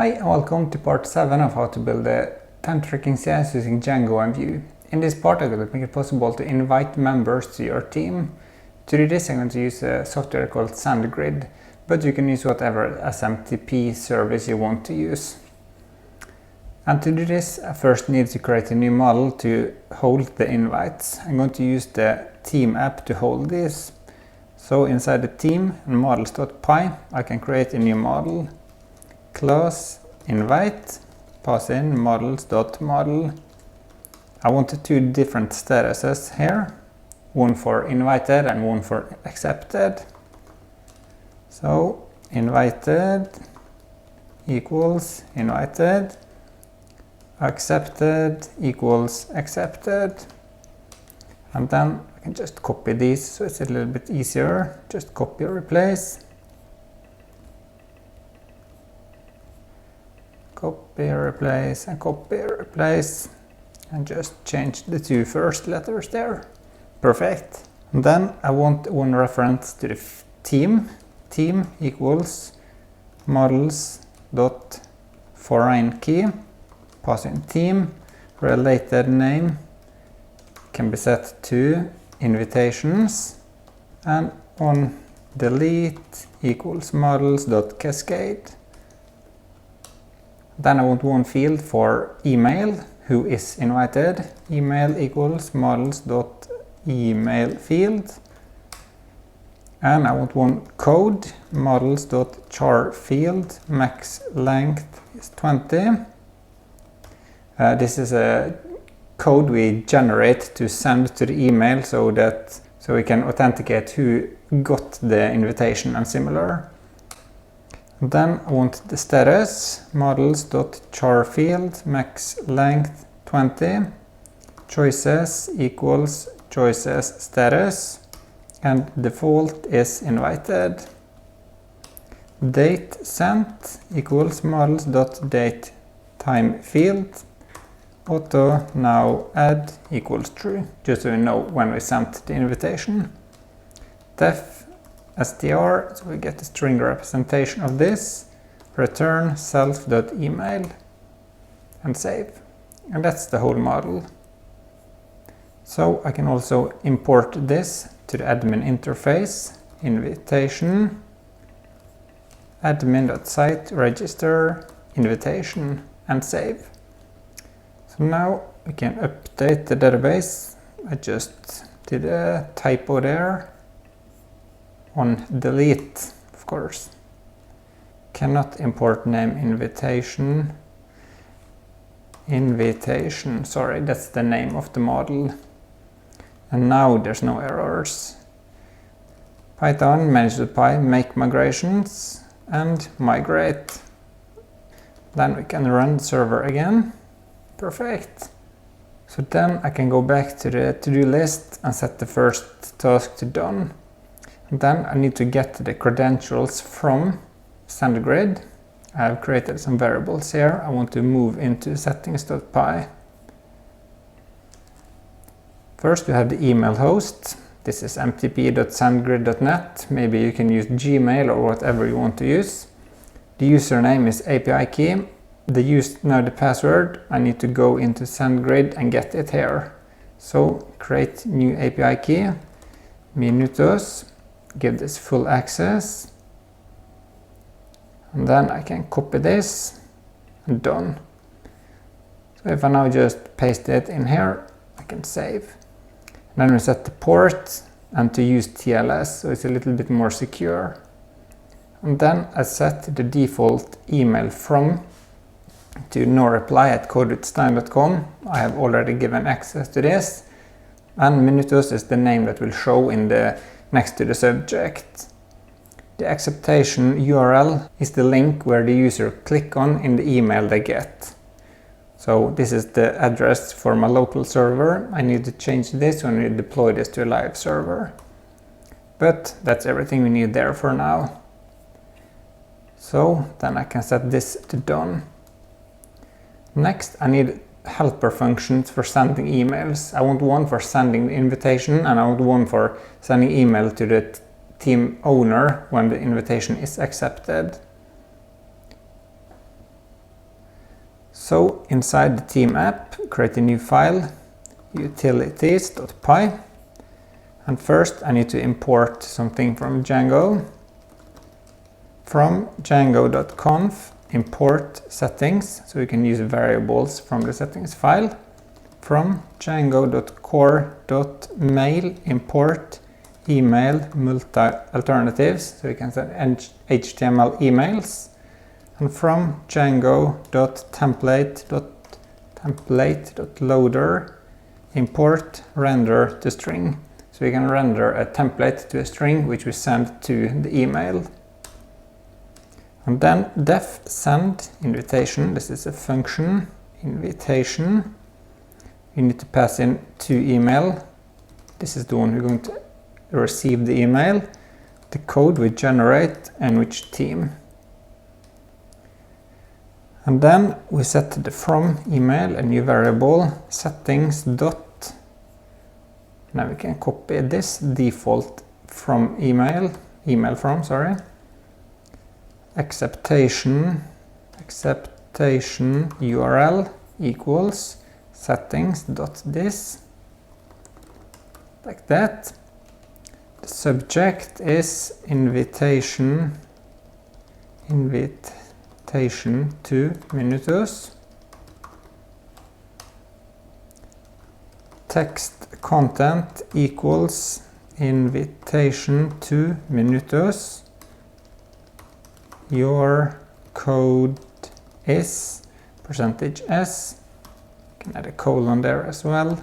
Hi and welcome to part 7 of how to build a time tracking SaaS using Django and Vue. In this part I'm going to make it possible to invite members to your team. To do this I'm going to use a software called SendGrid, but you can use whatever SMTP service you want to use. And to do this I first need to create a new model to hold the invites. I'm going to use the team app to hold this. So inside the team and models.py I can create a new model. Class invite, pass in models.model. I want two different statuses here, one for invited and one for accepted. So invited equals invited, accepted equals accepted, and then I can just copy these so it's a little bit easier. Just copy or replace. Copy, replace, and copy, replace, and just change the two first letters there. Perfect. And then I want one reference to the team. Team equals models.foreign key. Pass in team. Related name can be set to invitations. And on delete equals models.cascade. Then I want one field for email, who is invited. Email equals models.email field. And I want one code, models.char field, max length is 20. This is a code we generate to send to the email so we can authenticate who got the invitation and similar. Then I want the status, models.char field, max length 20, choices equals choices status, and default is invited. Date sent equals models.date time field, auto now add equals true, just so we know when we sent the invitation. Def str, so we get a string representation of this, return self.email, and save. And that's the whole model. So I can also import this to the admin interface, invitation, admin.site register, invitation, and save. So now we can update the database. I just did a typo there. On delete, of course. Cannot import name invitation. Invitation, sorry, that's the name of the model. And now there's no errors. Python manage.py, make migrations, and migrate. Then we can run server again. Perfect. So then I can go back to the to-do list and set the first task to done. Then I need to get the credentials from SendGrid. I have created some variables here. I want to move into settings.py. First we have the email host. This is mtp.sendgrid.net. Maybe you can use Gmail or whatever you want to use. The username is API key. Now the password, I need to go into SendGrid and get it here. So create new API key, minutos. Give this full access, and then I can copy this and done. So if I now just paste it in here, I can save. And then we set the port and to use TLS, so it's a little bit more secure. And then I set the default email from to noreply@code.stein.com. I have already given access to this, and minutos is the name that will show in the next to the subject. The acceptation URL is the link where the user click on in the email they get. So this is the address for my local server. I need to change this when we deploy this to a live server. But that's everything we need there for now. So then I can set this to done. Next I need helper functions for sending emails. I want one for sending the invitation and I want one for sending email to the team owner when the invitation is accepted. So inside the team app, create a new file, utilities.py. And first I need to import something from Django. From django.conf, import settings, so we can use variables from the settings file. From django.core.mail, import email multi-alternatives, so we can send HTML emails. And from django.template.loader, import render to string, so we can render a template to a string which we send to the email. And then def send invitation, this is a function, invitation. You need to pass in to email. This is the one who's going to receive the email, the code we generate, and which team. And then we set the from email a new variable, settings dot. Now we can copy this default from email from, sorry. Acceptation URL equals settings.this, like that. The subject is invitation to Minutus. Text content equals invitation to Minutus. Your code is %s. You can add a colon there as well.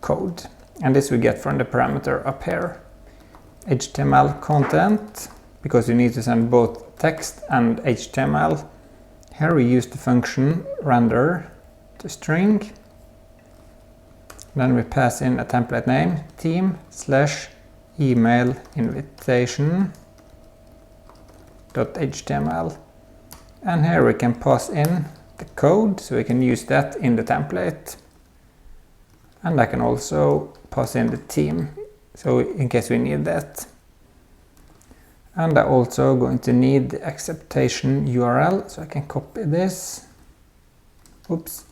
Code. And this we get from the parameter up here. HTML content, because you need to send both text and HTML. Here we use the function render to string. Then we pass in a template name, team/email invitation.html. And here we can pass in the code, so we can use that in the template. And I can also pass in the team, so in case we need that. And I'm also going to need the acceptation URL, so I can copy this. Oops,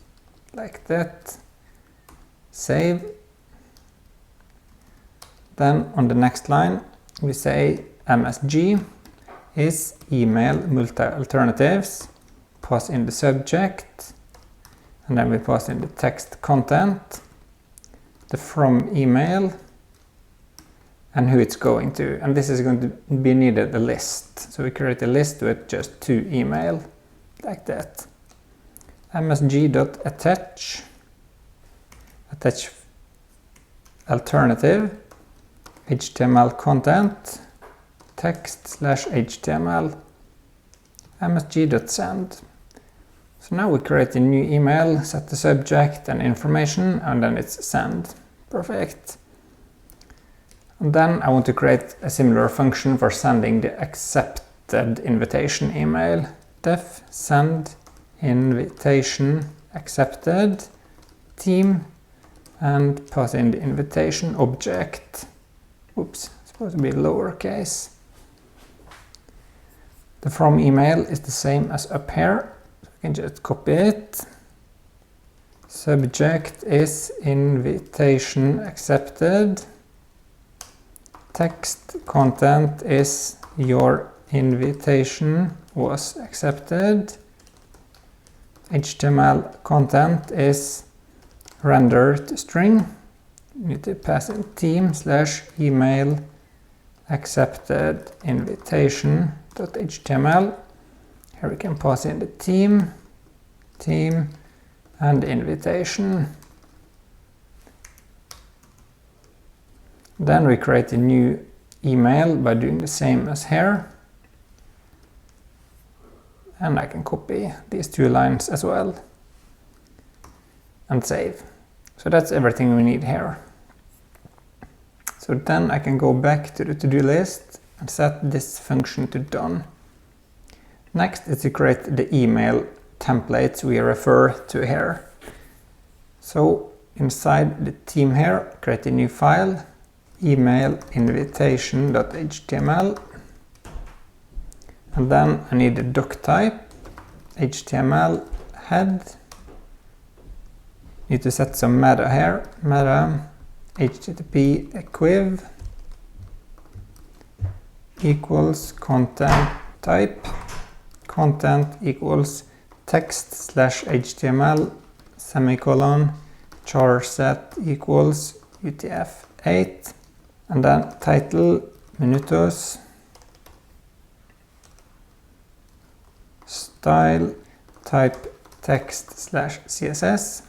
like that. Save. Then on the next line, we say MSG is email multi-alternatives. Pass in the subject, and then we pass in the text content, the from email, and who it's going to. And this is going to be needed a list. So we create a list with just 2 email, like that. msg.attach, attach alternative, HTML content, text/HTML, msg.send. So now we create a new email, set the subject and information, and then it's send. Perfect. And then I want to create a similar function for sending the accepted invitation email. Def send invitation accepted team, and pass in the invitation object. Oops, it's supposed to be lowercase. The from email is the same as up here. So we can just copy it. Subject is invitation accepted. Text content is your invitation was accepted. HTML content is render to string. You need to pass in team/email accepted invitation.html. Here we can pass in the team, and invitation. Then we create a new email by doing the same as here. And I can copy these 2 lines as well and save. So that's everything we need here. So then I can go back to the to-do list and set this function to done. Next is to create the email templates we refer to here. So inside the team here, create a new file, email invitation.html. And then I need a doc type, HTML head. Need to set some meta here. Meta HTTP equiv equals content type. Content equals text / HTML semicolon char set equals UTF-8, and then title minutos, style type text / CSS,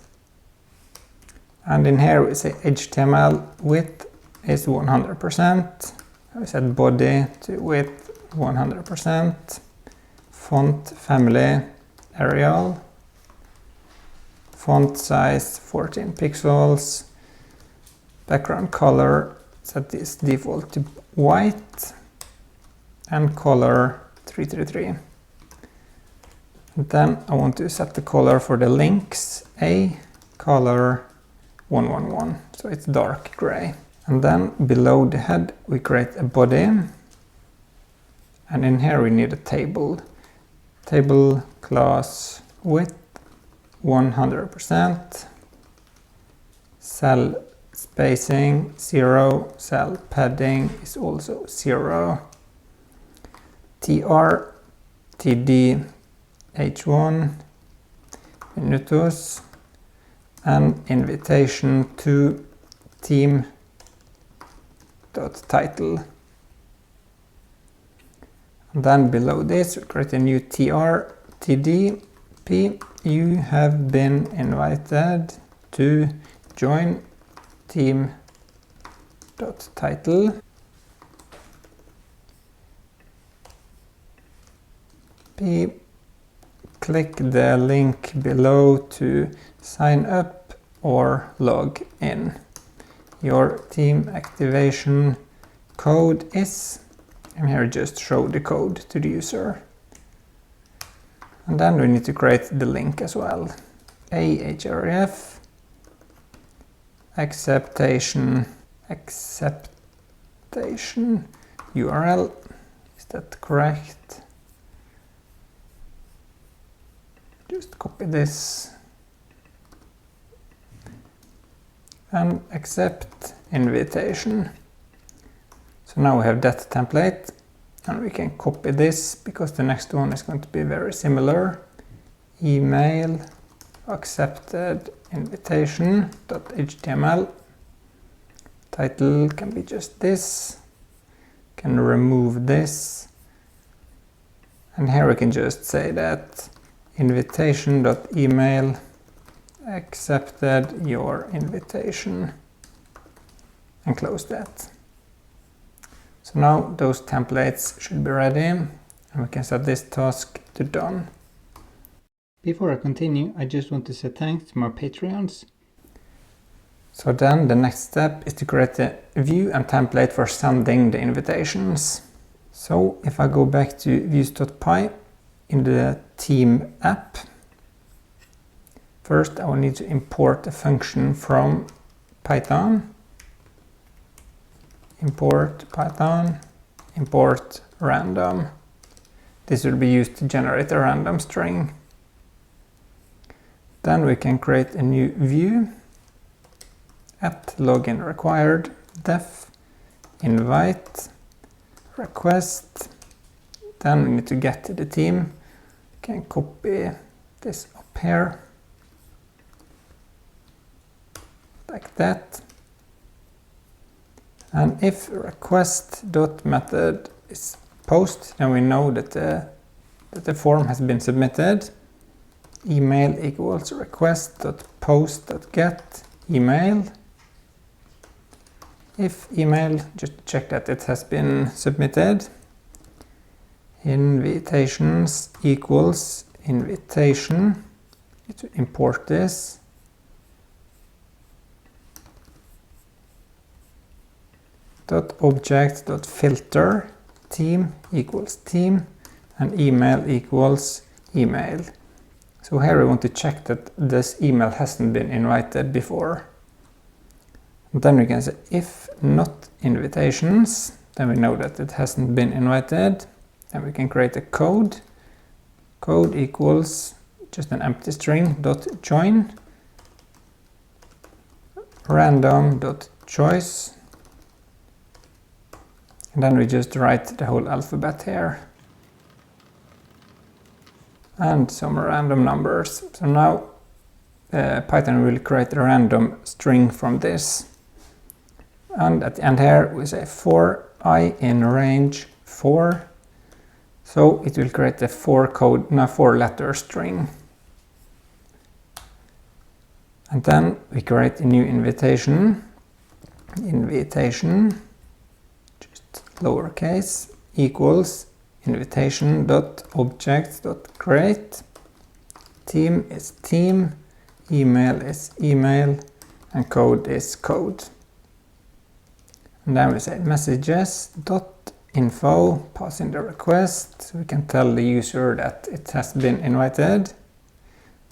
and in here we say HTML width is 100%. I set body to width 100%, font family Arial, font size 14 pixels, background color set this default to white, and color 333. And then I want to set the color for the links A color 111, so it's dark gray. And then below the head we create a body, and in here we need a table. Table class width 100%, cell spacing 0, cell padding is also 0, tr td h1 minutos, and invitation to team.title. And then below this we create a new tr tdp, you have been invited to join team.title. P, click the link below to sign up or log in. Your team activation code is, and here just show the code to the user. And then we need to create the link as well. ahref acceptation URL. Is that correct? Just copy this and accept invitation. So now we have that template, and we can copy this because the next one is going to be very similar. Email accepted invitation.html. Title can be just this. Can remove this. And here we can just say that invitation.email accepted your invitation and close that. So now those templates should be ready, and we can set this task to done. Before I continue, I just want to say thanks to my Patreons. So then the next step is to create a view and template for sending the invitations. So if I go back to views.py in the team app, first I will need to import a function from Python. Import Python, import random. This will be used to generate a random string. Then we can create a new view at login required def invite request. Then we need to get to the team. We can copy this up here like that. And if request.method is post, then we know that the form has been submitted. Email equals request.post.get email. If email, just check that it has been submitted. Invitations equals invitation. Need to import this. .object.filter team equals team, and email equals email. So here we want to check that this email hasn't been invited before. And then we can say if not invitations, then we know that it hasn't been invited. Then we can create a code code equals just an empty string dot join random dot choice, and then we just write the whole alphabet here and some random numbers. So now Python will create a random string from this, and at the end here we say for I in range 4, so it will create a 4-letter string. And then we create a new invitation, just lowercase, equals invitation.object.create, team is team, email is email, and code is code. And then we say messages.info, pass in the request, so we can tell the user that it has been invited.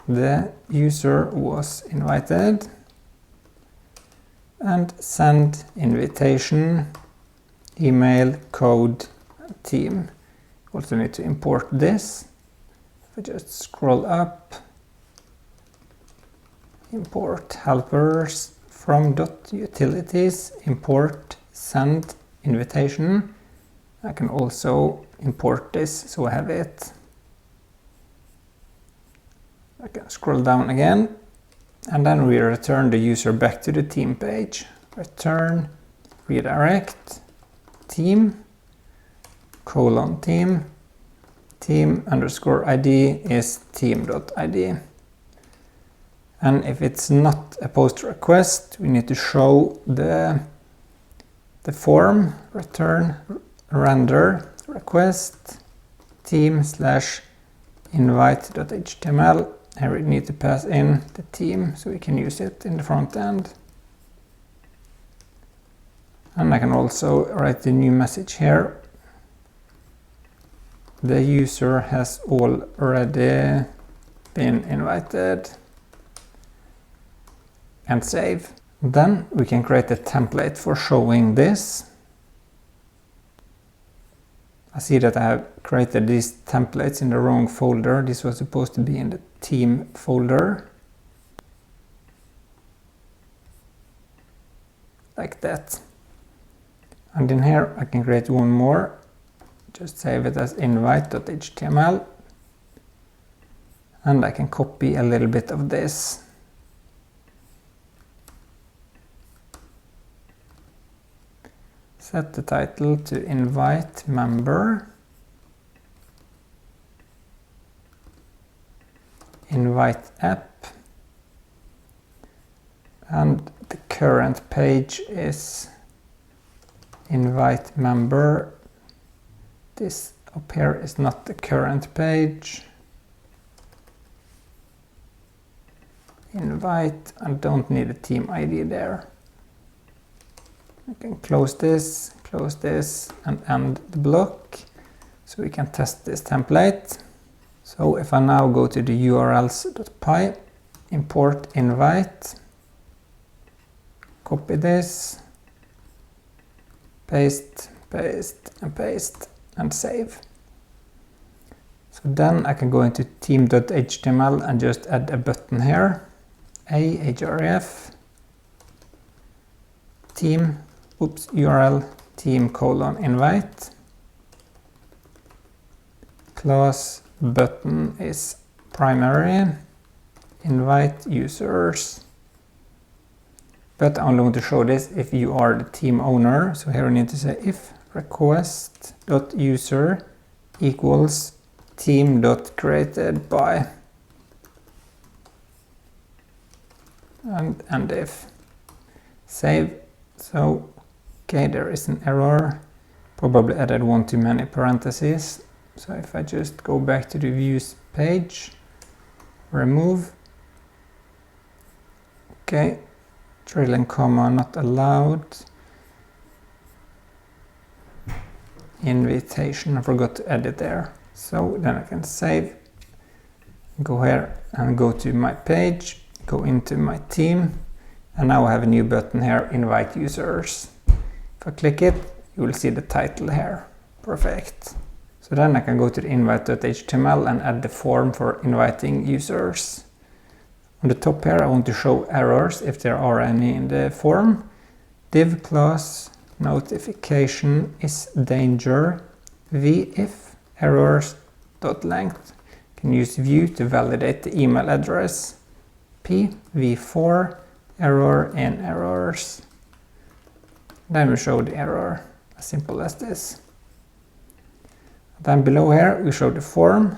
The user was invited. And send invitation, email, code, team. Also need to import this. If I just scroll up, import helpers from .utilities, import send invitation. I can also import this so I have it. I can scroll down again, and then we return the user back to the team page. Return, redirect, team, team, team underscore ID is team.id. And if it's not a post request, we need to show the form, return, render, request, team/invite.html. Here we need to pass in the team so we can use it in the front end. And I can also write the new message here. The user has already been invited, and save. Then we can create a template for showing this. I see that I have created these templates in the wrong folder. This was supposed to be in the team folder. Like that. And in here I can create one more. Just save it as invite.html. And I can copy a little bit of this. Set the title to invite member, invite app, and the current page is invite member. This up here is not the current page. Invite, I don't need a team ID there. I can close this, and end the block, so we can test this template. So if I now go to the urls.py, import invite, copy this, paste, and paste, and save. So then I can go into team.html and just add a button here, href, team, URL team:invite. Class button is primary, invite users. But I only want to show this if you are the team owner. So here we need to say if request.user equals team.createdby. And if save. So okay, there is an error, probably added one too many parentheses. So if I just go back to the views page, remove, okay, trailing comma not allowed, invitation, I forgot to edit there. So then I can save, go here and go to my page, go into my team, and now I have a new button here, invite users. If I click it, you will see the title here. Perfect. So So then I can go to the invite.html and add the form for inviting users. On the top here I want to show errors if there are any in the form. Div class notification is danger v if errors.length. Can use vue to validate the email address. P v4 error in errors. Then we show the error, as simple as this. Then below here we show the form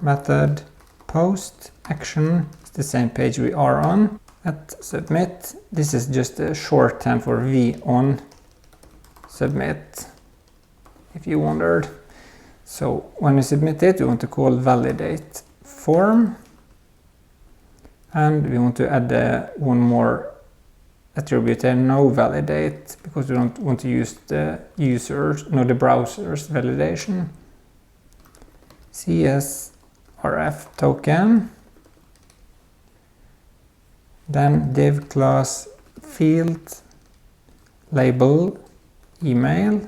method post action. It's the same page we are on. At submit, this is just a shorthand for v on submit, if you wondered. So when we submit it, we want to call validate form, and we want to add one more attribute there, no validate, because we don't want to use the the browser's validation. CSRF token, then div class field label email,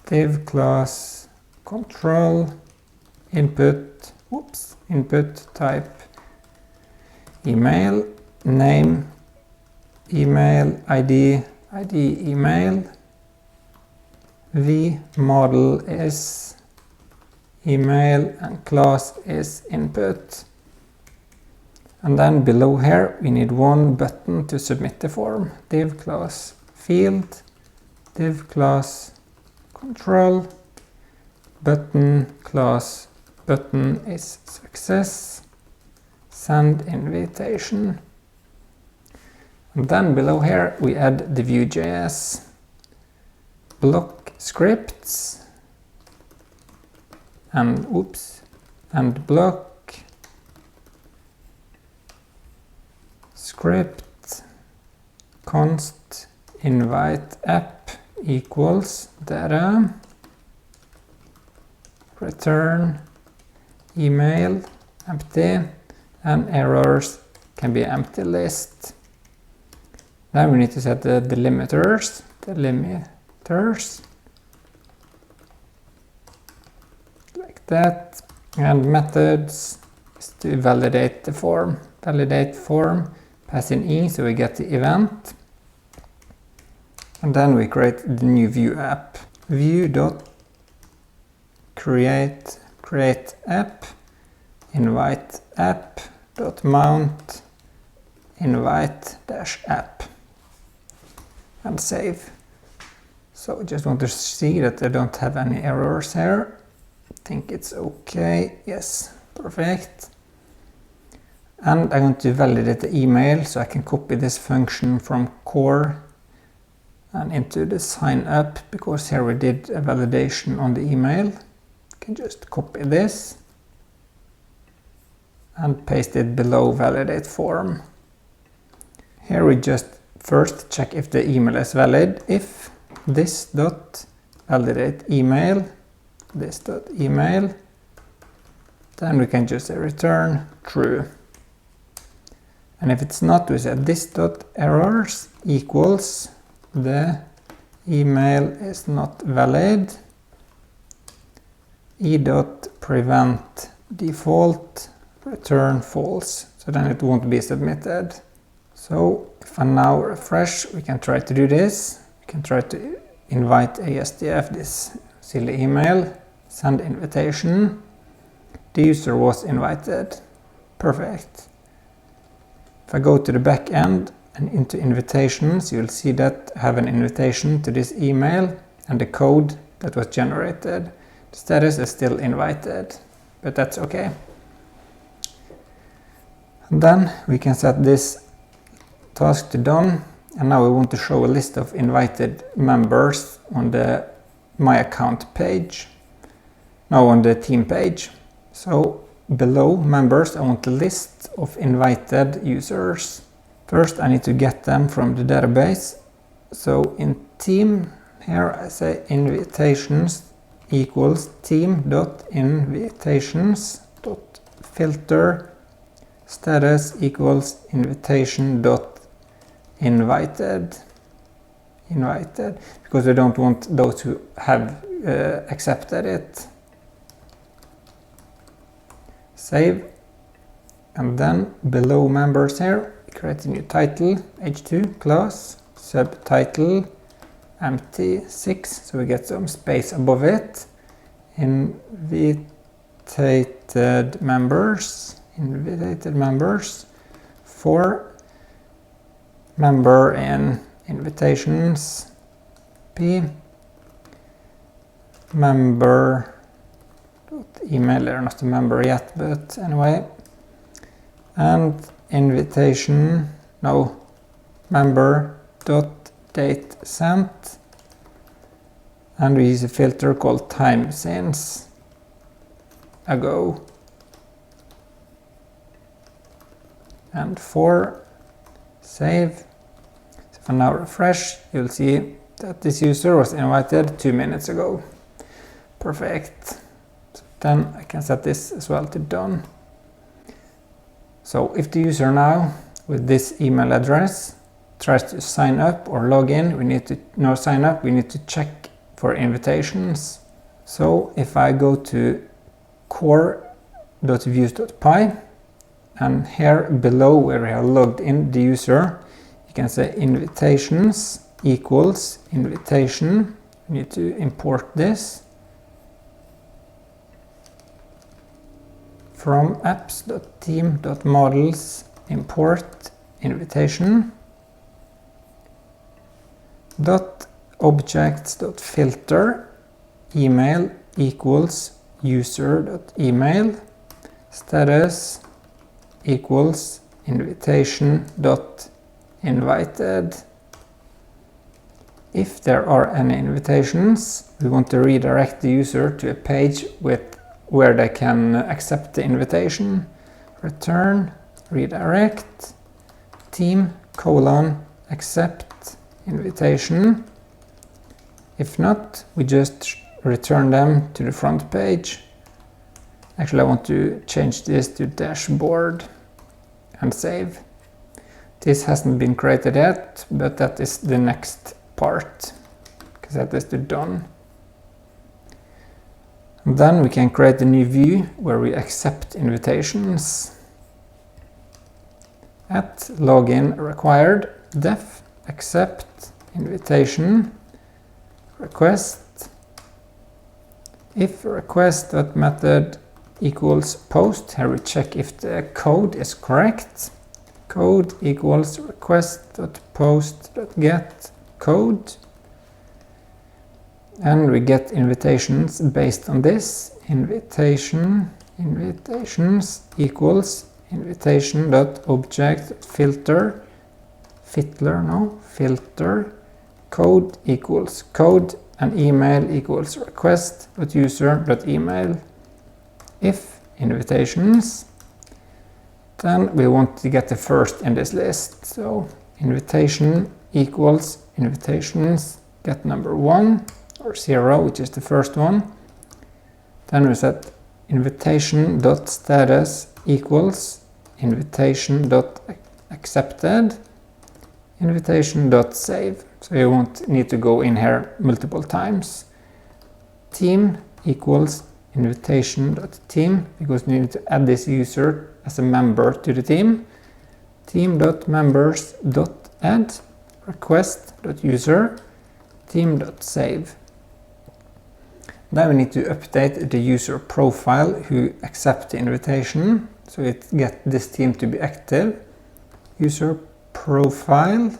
div class control input type email, name email, ID email, v model is email, and class is input. And then below here we need one button to submit the form. Div class field, div class control, button class button is success, send invitation. And then below here we add the vue.js block scripts and block script const invite app equals data return email empty, and errors can be empty list. Then we need to set the delimiters like that, and methods is to validate the form. Validate form, pass in e so we get the event, and then we create the new Vue app. Vue.create app, invite app dot mount invite dash app, and save. So I just want to see that I don't have any errors here. I think it's okay. Yes, perfect. And I'm going to validate the email, so I can copy this function from core and into the sign up, because here we did a validation on the email. I can just copy this and paste it below validate form. Here we just first check if the email is valid. If this dot validate email, this dot email, then we can just say return true. And if it's not, we say this dot errors equals the email is not valid, e dot prevent default return false, so then it won't be submitted. So if I now refresh, we can try to do this. We can try to invite ASDF, this silly email, send invitation. The user was invited. Perfect. If I go to the back end and into invitations, you'll see that I have an invitation to this email and the code that was generated. The status is still invited, but that's okay. And then we can set this task to done, and now we want to show a list of invited members on the My Account page, now on the team page. So below members I want a list of invited users. First I need to get them from the database. So in team here I say invitations equals team.invitations.filter status equals invitation.invited invited, because we don't want those who have accepted it. Save. And then below members here, create a new title, h2 class, subtitle, empty 6, so we get some space above it. Invitated members, for member in invitations, p, member email, they're not a member yet, but anyway, and invitation, no, member dot date sent, and we use a filter called time since ago, and for save. So if I now refresh, you'll see that this user was invited 2 minutes ago. Perfect. So then I can set this as well to done. So if the user now with this email address tries to sign up or log in, we need to check for invitations. So if I go to core.views.py, and here below where we have logged in the user, you can say invitations equals invitation. We need to import this from apps.team.models import invitation dot objects.filter email equals user.email status equals invitation.invited. If there are any invitations, we want to redirect the user to a page where they can accept the invitation. Return redirect team : accept invitation. If not, we just return them to the front page. Actually, I want to change this to dashboard and save. This hasn't been created yet, but that is the next part, because that is the done. And then we can create a new view where we accept invitations. At login required def accept invitation request. If request.method equals post, here we check if the code is correct. Code equals request.post.get code, and we get invitations based on this. Invitations equals invitation.object.filter filter code equals code, and email equals request.user.email. If invitations, then we want to get the first in this list. So invitation equals invitations get number 1 or 0, which is the first one. Then we set invitation.status equals invitation.accepted, invitation.save. So you won't need to go in here multiple times. Team equals invitation.team, because we need to add this user as a member to the team. Team.members.add request.user team.save. Then we need to update the user profile who accepts the invitation, so it gets this team to be active. User profile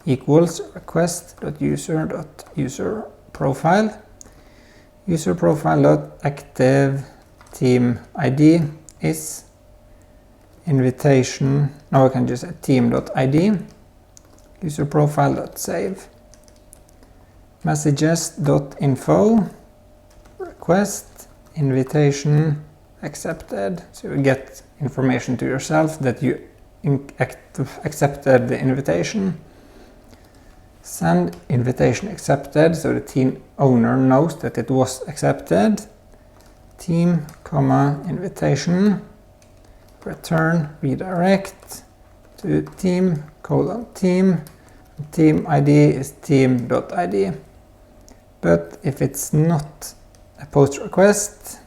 equals request.user.user profile. User profile.active team ID is invitation. Now I can just add team.id. User profile.save. Messages.info request invitation accepted. So you get information to yourself that you accepted the invitation. Send invitation accepted, so the team owner knows that it was accepted. Team, invitation, return redirect to team, Team ID is team.id. But if it's not a post request,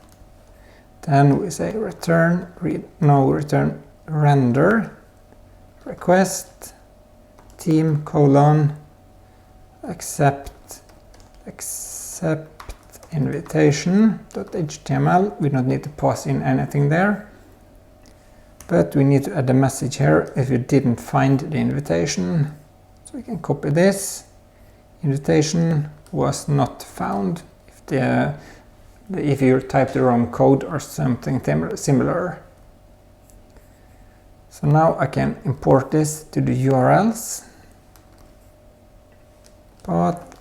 then we say return render request team : accept invitation.html. We don't need to pass in anything there, but we need to add a message here if you didn't find the invitation. So we can copy this. Invitation was not found if you type the wrong code or something similar. So now I can import this to the URLs, but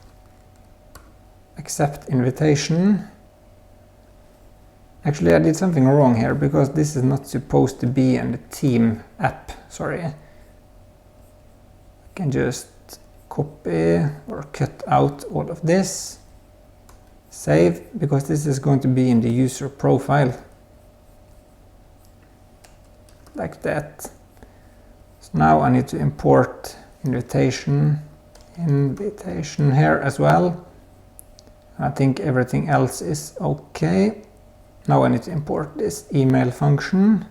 accept invitation. Actually, I did something wrong here because this is not supposed to be in the team app. Sorry. I can just copy or cut out all of this. Save, because this is going to be in the user profile. Like that. So now I need to import invitation here as well. I think everything else is okay. Now I need to import this email function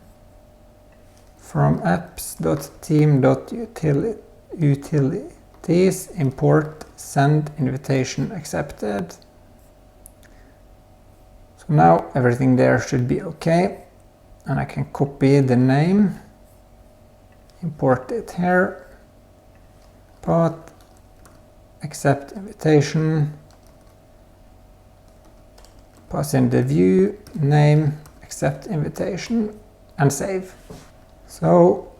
from apps.team.utilities import send invitation accepted. So now everything there should be okay, and I can copy the name, import it here, path, accept invitation, pass in the view name, accept invitation, and save. So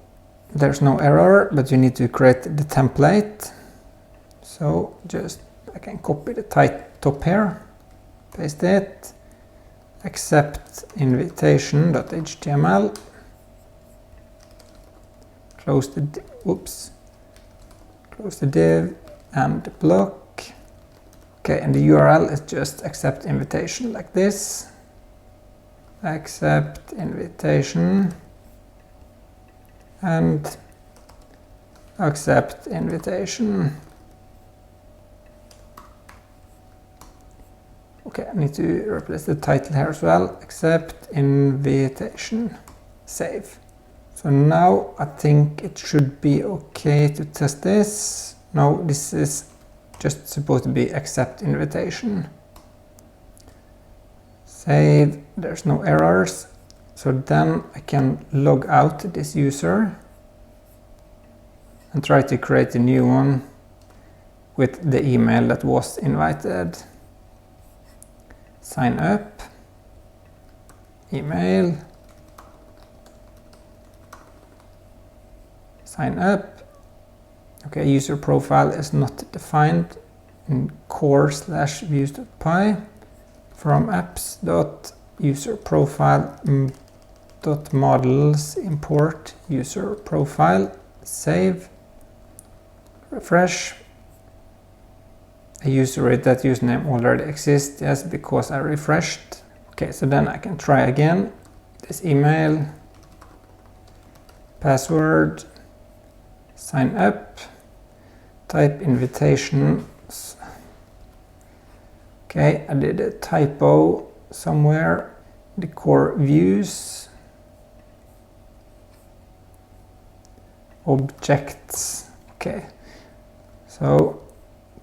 there's no error, but you need to create the template. So I can copy the top here, paste it, accept invitation.html, close the div and the block. Okay, and the URL is just accept invitation like this. Accept invitation and accept invitation. Okay, I need to replace the title here as well. Accept invitation. Save. So now I think it should be okay to test this. No, this is just supposed to be accept invitation. Save. There's no errors. So then I can log out this user and try to create a new one with the email that was invited. Sign up, email, sign up. Okay, user profile is not defined in core/views.py from apps.userprofile.models import user profile, save, refresh. A user with that username already exists, yes, because I refreshed. Okay, so then I can try again. This email, password, sign up, type invitation. Okay, I did a typo somewhere. The core views, objects. Okay, so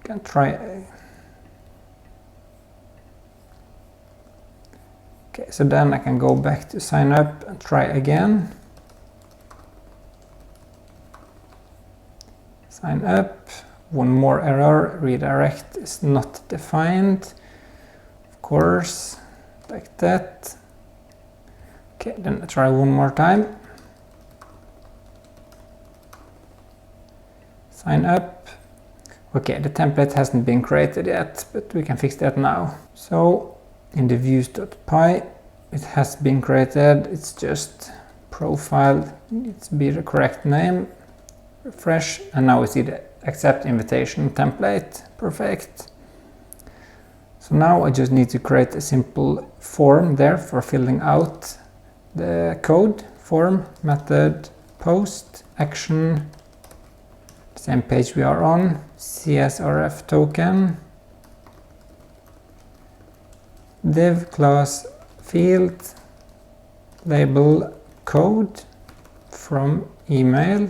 can try. Okay, so then I can go back to sign up and try again. Sign up. One more error. Redirect is not defined. Of course, like that. Okay, then I try one more time. Sign up. Okay, the template hasn't been created yet, but we can fix that now. So in the views.py, it has been created. It's just profile, needs to be the correct name. Refresh, and now we see the accept invitation template. Perfect. So now I just need to create a simple form there for filling out the code. Form, method, post, action, same page we are on, CSRF token, div class field, label code from email,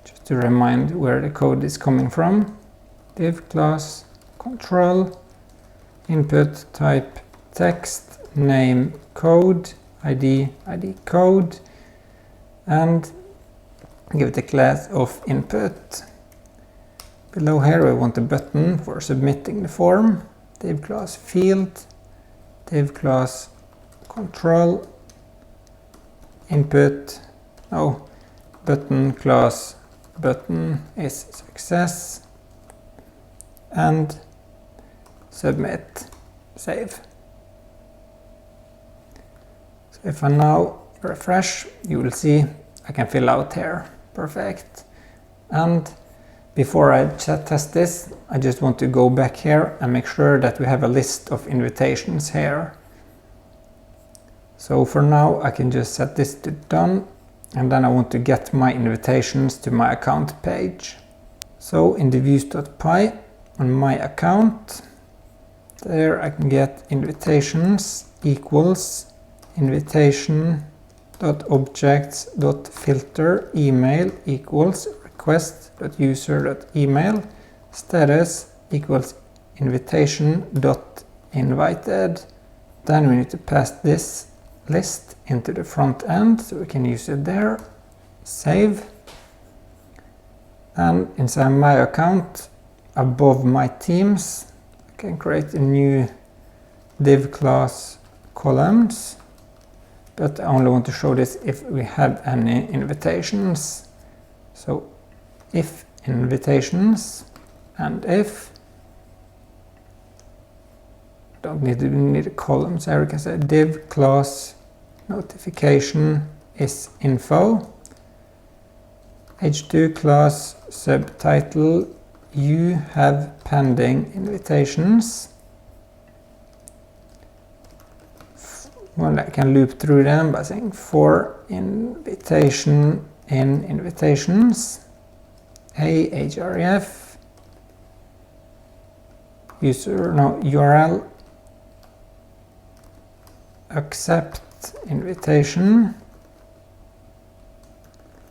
just to remind where the code is coming from, div class control, input type text, name code, ID code, and give it a class of input. Below here we want a button for submitting the form, div class field, div class control, input, button class button is success, and submit, save. So if I now refresh, you will see I can fill out here. Perfect. And before I test this, I just want to go back here and make sure that we have a list of invitations here. So for now I can just set this to done, and then I want to get my invitations to my account page. So in the views.py on my account, there I can get invitations equals invitation.objects.filter email equals request.user.email status equals invitation.invited. Then we need to pass this list into the front end so we can use it there. Save. And inside my account, above my themes, I can create a new div class columns, but I only want to show this if we have any invitations. So if invitations, and if don't need a columns here, we can say div class notification is info, h2 class subtitle you have pending invitations. Well, I can loop through them by saying for invitation in invitations, href URL accept invitation,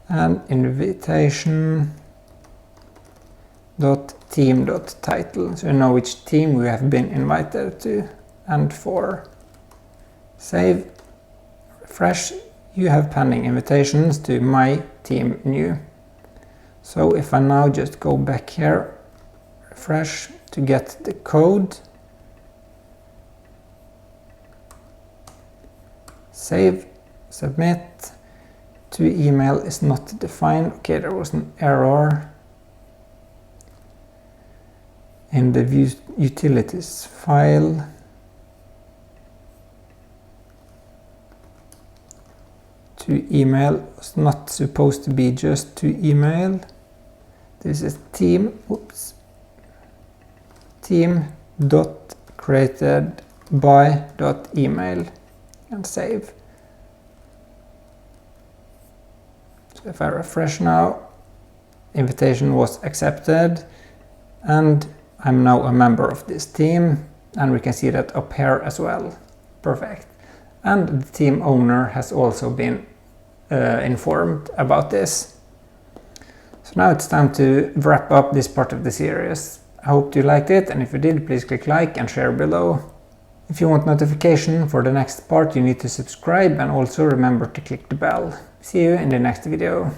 and invitation.theme.title, so you know which theme we have been invited to, and for. Save, refresh, you have pending invitations to my theme new. So if I now just go back here, refresh to get the code, save, submit, to email is not defined. Okay, there was an error in the Vue utilities file. To email was not supposed to be just to email. This is theme dot created by dot email, and save. So if I refresh now, invitation was accepted, and I'm now a member of this team, and we can see that up here as well. Perfect. And the team owner has also been informed about this. So now it's time to wrap up this part of the series. I hope you liked it, and if you did, please click like and share below. If you want notification for the next part, you need to subscribe, and also remember to click the bell. See you in the next video.